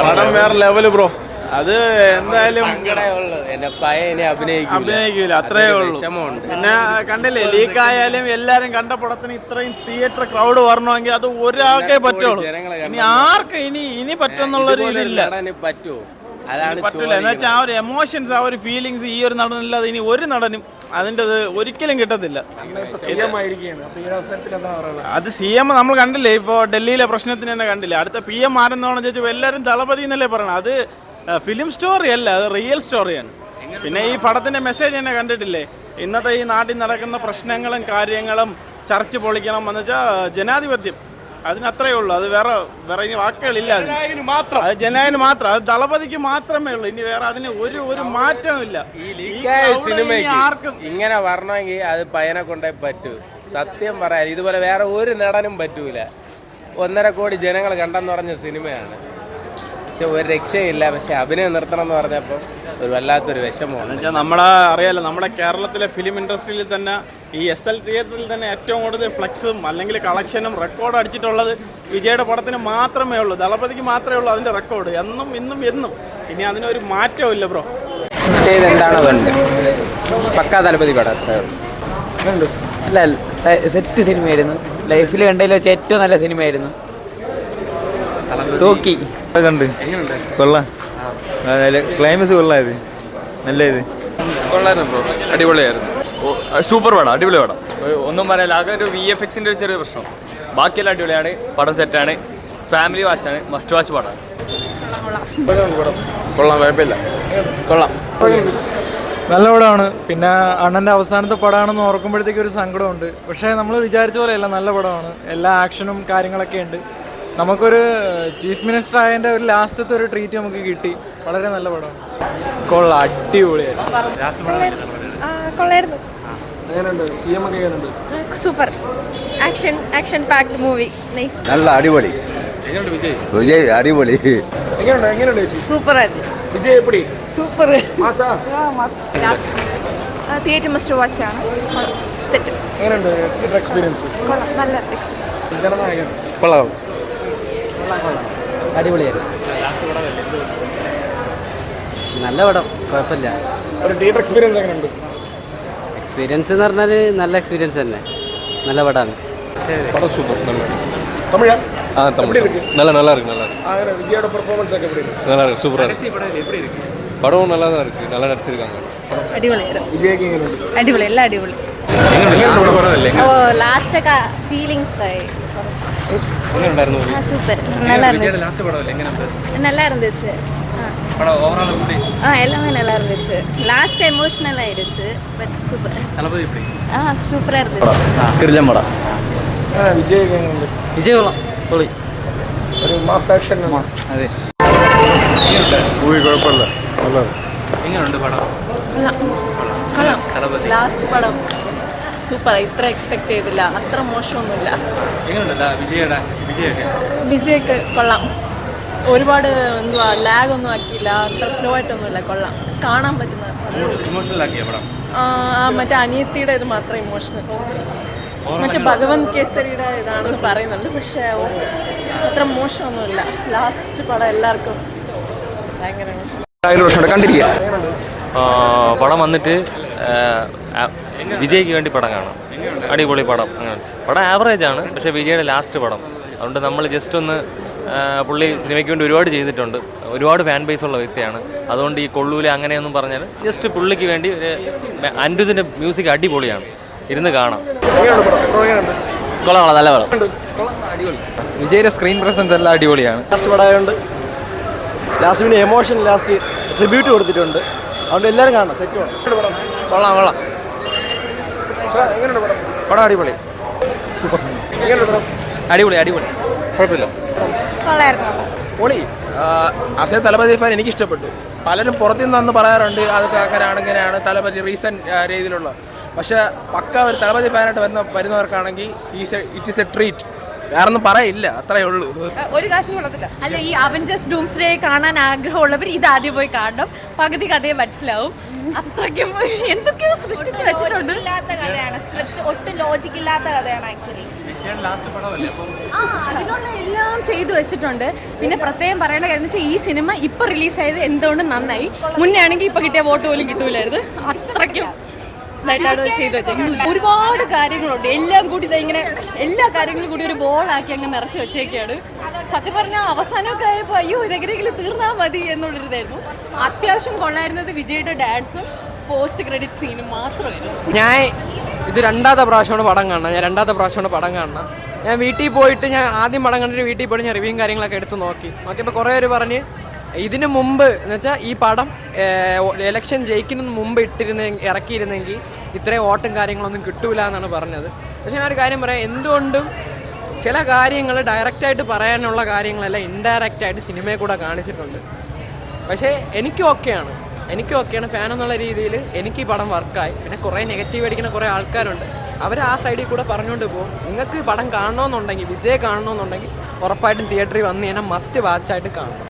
പടം വേറെ level bro. അത് എന്തായാലും അഭിനയിക്കൂല, അത്രേ ഉള്ളൂ. പിന്നെ കണ്ടില്ലേ, ലീക്കായാലും എല്ലാരും കണ്ട പടത്തിന് ഇത്രയും തിയേറ്റർ ക്രൗഡ് വരണമെങ്കിൽ അത് ഒരാൾക്കേ പറ്റുള്ളൂ. ഇനി ആർക്ക് ഇനി പറ്റുന്നുള്ളൊരു ഇതില്ല, പറ്റൂല. എന്ന് വെച്ചാൽ ആ ഒരു എമോഷൻസ്, ആ ഒരു ഫീലിങ്സ് ഈ ഒരു നടനില്ലാതെ ഇനി ഒരു നടനും അതിൻ്റെ ഒരിക്കലും കിട്ടത്തില്ല. അത് CM നമ്മൾ കണ്ടില്ലേ, ഇപ്പോൾ ഡൽഹിയിലെ പ്രശ്നത്തിന് തന്നെ കണ്ടില്ലേ. അടുത്ത PM ആരെന്നാണ് ചോദിച്ചപ്പോൾ എല്ലാവരും ദളപതി എന്നല്ലേ പറയണം. അത് ഫിലിം സ്റ്റോറി അല്ല, അത് റിയൽ സ്റ്റോറിയാണ്. പിന്നെ ഈ പടത്തിൻ്റെ മെസ്സേജ് തന്നെ കണ്ടിട്ടില്ലേ, ഇന്നത്തെ ഈ നാട്ടിൽ നടക്കുന്ന പ്രശ്നങ്ങളും കാര്യങ്ങളും ചർച്ച പൊളിക്കണം എന്ന് വെച്ചാൽ ജനാധിപത്യം, അതിനത്രേ ഉള്ളൂ. അത് വേറെ ഇനി വാക്കുകളില്ല. അത് ജനനായകന് മാത്രം, അത് ദളപതിക്ക് മാത്രമേ ഉള്ളൂ. ഇനി വേറെ അതിന് ഒരു മാറ്റവും ഇല്ല. ആർക്കും ഇങ്ങനെ വരണമെങ്കിൽ അത് പയ്യനെ കൊണ്ടേ പറ്റൂ. സത്യം പറയാൻ ഇതുപോലെ വേറെ ഒരു നടനും പറ്റൂല. 1.5 കോടി ജനങ്ങൾ കണ്ടെന്ന് പറഞ്ഞ സിനിമയാണ്. പക്ഷെ ഒരു രക്ഷയില്ല. പക്ഷെ അഭിനയം നിർത്തണം എന്ന് പറഞ്ഞപ്പോൾ ഒരു വല്ലാത്തൊരു വിഷമമാണ്. നമ്മളെ അറിയാലോ, നമ്മുടെ കേരളത്തിലെ ഫിലിം ഇൻഡസ്ട്രിയിൽ തന്നെ ഈ SL തിയേറ്ററിൽ തന്നെ ഏറ്റവും കൂടുതൽ ഫ്ലെക്സും അല്ലെങ്കിൽ കളക്ഷനും റെക്കോർഡ് അടിച്ചിട്ടുള്ളത് വിജയുടെ പടത്തിന് മാത്രമേ ഉള്ളൂ. ദളപതിക്ക് മാത്രമേ ഉള്ളൂ അതിൻ്റെ റെക്കോർഡ്, എന്നും. ഇനി അതിനൊരു മാറ്റവും ഇല്ല ബ്രോ. എന്താണോ പക്കാ ദളപതി പടം അത്രേ ഉള്ളൂ. അല്ല, സെറ്റ് സിനിമയായിരുന്നു. ലൈഫിൽ കണ്ടതിൽ വെച്ച് ഏറ്റവും നല്ല സിനിമയായിരുന്നു. തൂക്കി കണ്ട് കൊള്ളാം, ക്ലൈമാക്സ് കൊള്ളായത്, നല്ല ഇത് കൊള്ളായിരുന്നു ബ്രോ, അടിപൊളിയായിരുന്നു. സൂപ്പർ പടം, അടിപൊളി പടം. ഒന്നും പറയാനില്ല. ആകെ ഒരു VFXൻ്റെ ഒരു ചെറിയ പ്രശ്നം, ബാക്കിയെല്ലാം അടിപൊളിയാണ്. പടം സെറ്റാണ്, ഫാമിലി വാച്ചാണ്, മസ്റ്റ് വാച്ച് പടമാണ്. കൊള്ളാം, കുഴപ്പമില്ല, കൊള്ളാം, നല്ല പടമാണ്. പിന്നെ അണ്ണൻ്റെ അവസാനത്തെ പടമാണെന്ന് ഓർക്കുമ്പോഴത്തേക്ക് ഒരു സങ്കടമുണ്ട്. പക്ഷേ നമ്മൾ വിചാരിച്ച പോലെയല്ല, നല്ല പടമാണ്. എല്ലാ ആക്ഷനും കാര്യങ്ങളൊക്കെ ഉണ്ട്. നമുക്കൊരു ചീഫ് മിനിസ്റ്റർ ആയതിൻ്റെ ഒരു ലാസ്റ്റത്തെ ഒരു ട്രീറ്റ് നമുക്ക് കിട്ടി. വളരെ നല്ല പടമാണ്. കൊള്ളാം, അടിപൊളിയായിരുന്നു. കൊള്ളായിരുന്നു. CM ഒക്കെ എങ്ങനെയുണ്ട്? Super action packed movie. Nice. നല്ല അടിപൊളി. വിജയ് അടിപൊളി. എങ്ങനെയുണ്ട് ചേച്ചി? സൂപ്പർ ആയിരുന്നു. വിജയ് എപ്പടി? സൂപ്പർ. മാസാ? തിയേറ്റർ മസ്റ്റ് വാച്ച് ആണ്. സെറ്റ്. എങ്ങനെയുണ്ട് തിയേറ്റർ എക്സ്പീരിയൻസ്? കൊള്ളാം, നല്ല എക്സ്പീരിയൻസ്. ജനനായകൻ കൊള്ളാം, അടിപൊളിയായിരുന്നു. നല്ല പടം, കുഴപ്പമില്ല. ഒരു തിയേറ്റർ എക്സ്പീരിയൻസ് എങ്ങനെയുണ്ട്? എക്സ്പീരിയൻസ് എന്ന് പറഞ്ഞാൽ നല്ല എക്സ്പീരിയൻസ് തന്നെ, നല്ല പടമാണ്. പടം സൂപ്പർ, നല്ല തമിഴാ? തമിഴ് நல்லா இருக்கு, நல்லா இருக்கு. അങ്ങനെ വിജയുടെ പെർഫോമൻസ് ഒക്കെ எப்படி இருக்கு? நல்லா இருக்கு, சூப்பரா இருக்கு. படம் நல்லா தான் இருக்கு, நல்லா நடிச்சிருக்காங்க. അടിപൊളിയായിരുന്നു. വിജയ്ക്ക് എങ്ങനെയുണ്ട്? അടിപൊളി, എല്ലാം അടിപൊളി. ഓ ലാസ്റ്റ് ഒക്കെ ഫീലിങ്സ് ആയി. സൂപ്പർ, நல்லா இருந்துச்சு. எல்லாமே நல்லா இருந்துச்சு. லாஸ்ட் எமோஷனல் ஆயிடுச்சு. But super. சூப்பரா இருந்துச்சு. കിടിലൻ പടം. വിജയ് എങ്ങനെയുണ്ട്? വിജയ് കൊള്ളാം, പൊളി. ഒരു മാസ് ആക്ഷൻ. അതെ, മൂവി കുഴപ്പമില്ല, നല്ല. എങ്ങനെയുണ്ട് പടം? ലാസ്റ്റ് പടം സൂപ്പർ. ഇത്ര എക്സ്പെക്ട് ചെയ്തില്ല, അത്ര മോശമൊന്നുമില്ല. എങ്ങനെയുണ്ട് വിജയ്ക്ക് കൊള്ളാം. ഒരുപാട് എന്തുവാ ലാഗ് ഒന്നും ആക്കിയില്ല, അത്ര സ്ലോ ആയിട്ടൊന്നുമില്ല, കൊള്ളാം, കാണാൻ പറ്റുന്ന. മറ്റേ അനിയത്തിയുടെ ഇത് മാത്രം ഇമോഷണൽ. മറ്റേ ഭഗവന്ത് കേസരിയുടെ ഇതാണെന്ന് പറയുന്നുണ്ട്, പക്ഷേ അത്ര മോശമൊന്നുമില്ല. ലാസ്റ്റ് പടം എല്ലാവർക്കും ഭയങ്കര ഇമോഷണൽ. കണ്ടിരിക്കുക. പടം വന്നിട്ട് വിജയ്ക്ക് വേണ്ടി പടം കാണാം. അടിപൊളി പടം. അങ്ങനെ പടം ആവറേജ് ആണ്, പക്ഷേ വിജയുടെ ലാസ്റ്റ് പടം. അതുകൊണ്ട് നമ്മൾ ജസ്റ്റ് ഒന്ന്, പുള്ളി സിനിമയ്ക്ക് വേണ്ടി ഒരുപാട് ചെയ്തിട്ടുണ്ട്, ഒരുപാട് ഫാൻ ബേസ് ഉള്ള വ്യക്തിയാണ്. അതുകൊണ്ട് ഈ കൊള്ളൂല അങ്ങനെയൊന്നും പറഞ്ഞാൽ ജസ്റ്റ് പുള്ളിക്ക് വേണ്ടി ഒരു അനിരുദ്ധിൻ്റെ മ്യൂസിക് അടിപൊളിയാണ്, ഇരുന്ന് കാണാം. കൊള്ളാം, നല്ല പടം. വിജയുടെ സ്ക്രീൻ പ്രസൻസ് എല്ലാം അടിപൊളിയാണ്. ലാസ്റ്റ് പടമായതുകൊണ്ട് ലാസ്റ്റ് പിന്നെ എമോഷൻ ലാസ്റ്റ് ട്രിബ്യൂട്ട് കൊടുത്തിട്ടുണ്ട്. അതുകൊണ്ട് എല്ലാവരും കാണണം. സെറ്റ് വേണം. കൊള്ളാം. പടം അടിപൊളി, സൂപ്പർ. അടിപൊളി, കുഴപ്പമില്ല. പൊളി. അസേ തലപതി ഫാൻ എനിക്ക് ഇഷ്ടപ്പെട്ടു. പലരും പുറത്തുനിന്ന് അന്ന് പറയാറുണ്ട് അതൊക്കെ അങ്ങനെയാണ് ഇങ്ങനെയാണ് തലപതി റീസെൻറ്റ് രീതിയിലുള്ള. പക്ഷേ പക്ക ഒരു Thalapathy ഫാനായിട്ട് വരുന്നവർക്കാണെങ്കിൽ it is A treat. വേറൊന്നും പറയില്ല, അത്രേ ഉള്ളൂ. ഒരു കാശും കൊള്ളത്തില്ല. അല്ല, ഈ അവഞ്ചേഴ്സ് ഡൂംസ്ഡേ കാണാൻ ആഗ്രഹമുള്ളവർ ഇത് ആദ്യം പോയി കാണണം. പകുതി കഥയെ മനസ്സിലാവും. അത്രയ്ക്കും എന്തൊക്കെയോ സൃഷ്ടിച്ച് വെച്ചിട്ടുണ്ട്. കഥയാണ്, സ്ക്രിപ്റ്റ് ഒട്ടും ലോജിക് ഇല്ലാത്ത കഥയാണ് ആക്ച്വലി. അതിനുള്ള എല്ലാം ചെയ്തു വെച്ചിട്ടുണ്ട്. പിന്നെ പ്രത്യേകം പറയേണ്ട കാര്യം വെച്ചാൽ ഈ സിനിമ ഇപ്പൊ റിലീസായത് എന്തുകൊണ്ട് നന്നായി. മുന്നേ ആണെങ്കിൽ ഇപ്പൊ കിട്ടിയ വോട്ട് പോലും കിട്ടൂലായിരുന്നു. അത്രയ്ക്കും ചെയ്തു വെച്ചേക്കുന്നത്. ഒരുപാട് കാര്യങ്ങളുണ്ട്. എല്ലാം കൂടി ഇങ്ങനെ എല്ലാ കാര്യങ്ങളും കൂടി ഒരു ബോളാക്കി അങ്ങ് നിറച്ച് വെച്ചേക്കാണ്. സത്യം പറഞ്ഞാൽ അവസാനമൊക്കെ ആയപ്പോൾ അയ്യോ ഇതെങ്ങനെയെങ്കിലും തീർന്നാൽ മതി എന്നുള്ളൊരിതായിരുന്നു. അത്യാവശ്യം കൊള്ളായിരുന്നത് വിജയുടെ ഡാൻസും പോസ്റ്റ് ക്രെഡിറ്റ് സീനും മാത്രമായിരുന്നു. ഞാൻ ഇത് രണ്ടാമത്തെ പ്രാവശ്യമാണ് പടം കാണണം. ഞാൻ വീട്ടിൽ പോയിട്ട് ഞാൻ ആദ്യം പടം കണ്ടിട്ട് വീട്ടിൽ പോയിട്ട് ഞാൻ റിവ്യൂവും കാര്യങ്ങളൊക്കെ എടുത്ത് നോക്കിയപ്പോൾ കുറേ പേര് പറഞ്ഞ് ഇതിന് മുമ്പ് എന്ന് വെച്ചാൽ ഈ പടം ഇലക്ഷൻ ജയിക്കുന്നതിന് മുമ്പ് ഇറക്കിയിരുന്നെങ്കിൽ ഇത്രയും വോട്ടും കാര്യങ്ങളൊന്നും കിട്ടൂല എന്നാണ് പറഞ്ഞത്. പക്ഷേ ഞാനൊരു കാര്യം പറയാം, എന്തുകൊണ്ടും ചില കാര്യങ്ങൾ ഡയറക്റ്റായിട്ട് പറയാനുള്ള കാര്യങ്ങളെല്ലാം ഇൻഡയറക്റ്റായിട്ട് സിനിമയെ കൂടെ കാണിച്ചിട്ടുണ്ട്. പക്ഷേ എനിക്ക് ഓക്കെയാണ് ഫാൻ എന്നുള്ള രീതിയിൽ എനിക്ക് ഈ പടം വർക്കായി. പിന്നെ കുറേ നെഗറ്റീവ് അടിക്കുന്ന കുറേ ആൾക്കാരുണ്ട്, അവർ ആ സൈഡിൽ കൂടെ പറഞ്ഞുകൊണ്ട് പോകും. നിങ്ങൾക്ക് പടം കാണണമെന്നുണ്ടെങ്കിൽ, വിജയ് കാണണമെന്നുണ്ടെങ്കിൽ ഉറപ്പായിട്ടും തിയേറ്ററിൽ വന്ന് കഴിഞ്ഞാൽ മസ്റ്റ് വാച്ചായിട്ട് കാണണം.